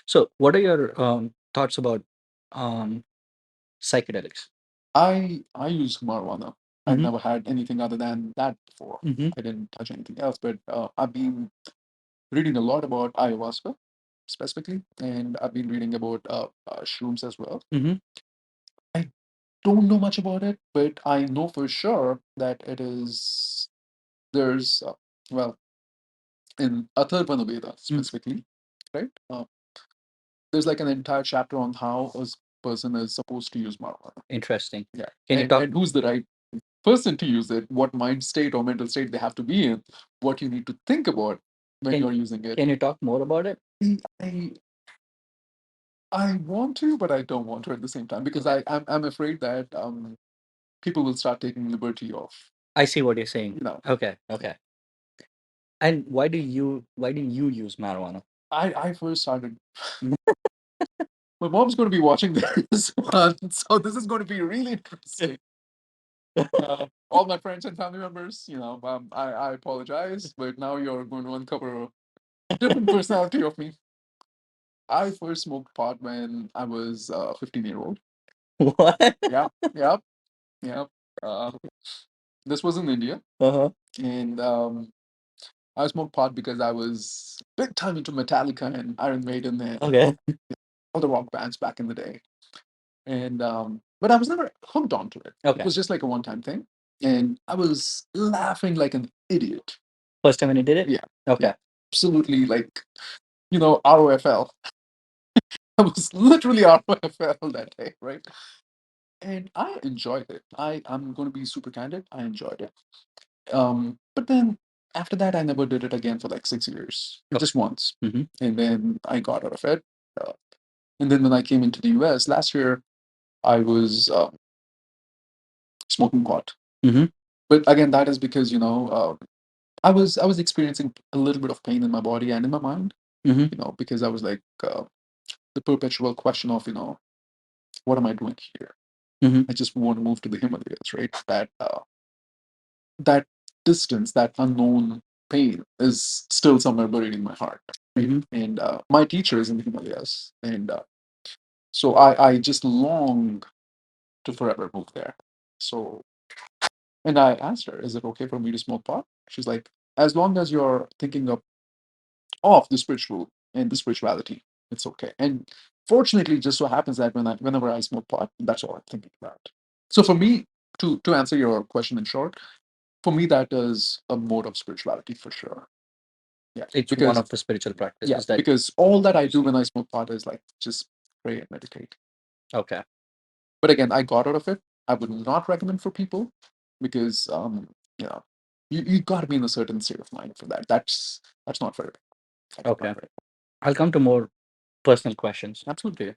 So, what are your thoughts about um, psychedelics? I use marijuana. I've Mm-hmm. never had anything other than that before. Mm-hmm. I didn't touch anything else, but I've been reading a lot about ayahuasca specifically, and I've been reading about shrooms as well. Mm-hmm. I don't know much about it, but I know for sure that it is there's well in Atharvana Veda specifically, right? There's like an entire chapter on how person is supposed to use marijuana. Interesting. Yeah, Can you talk? and who's the right person to use it, what mind state or mental state they have to be in, what you need to think about when Can you're using it. Can you talk more about it? I I want to, but I don't want to at the same time because I'm afraid that people will start taking liberty of I see what you're saying. you know. Okay. Okay. And why do you use marijuana? I first started. My mom's going to be watching this one, so this is going to be really interesting. All my friends and family members, I apologize, but now you're going to uncover a different personality of me. I first smoked pot when I was 15-year-old. What? Yeah, yeah, yeah. Uh, this was in India, Uh-huh. and I smoked pot because I was big time into Metallica and Iron Maiden and Okay. all the rock bands back in the day. And but I was never hooked onto it. It Okay. was just like a one-time thing, and I was laughing like an idiot. First time when you did it? Yeah, Okay. yeah, absolutely. Like ROFL. I was literally ROFL that day, right? And I enjoyed it. I'm going to be super candid. I enjoyed it. But then after that, I never did it again for like 6 years, Okay. just once, Mm-hmm. and then I got out of it. Uh, and then when I came into the US last year, I was smoking pot. Mm-hmm. But again, that is because I was experiencing a little bit of pain in my body and in my mind. Mm-hmm. Because I was like the perpetual question of what am I doing here? Mm-hmm. I just want to move to the Himalayas, right? That distance, that unknown pain is still somewhere buried in my heart, right? Mm-hmm. And my teacher is in the Himalayas, and so I just long to forever move there. So, and I asked her, "Is it okay for me to smoke pot?" She's like, "As long as you're thinking of the spiritual and the spirituality, it's okay." And fortunately, it just so happens that whenever I smoke pot, that's all I'm thinking about. So for me, to answer your question in short, for me that is a mode of spirituality for sure. Yeah, It's one because of the spiritual yeah, practices that. because all that I do when I smoke pot is like just pray and meditate. Okay. But again, I got out of it. I would not recommend for people because you know you got to be in a certain state of mind for that. That's not fair. That's Okay. not fair. I'll come to more personal questions. Absolutely.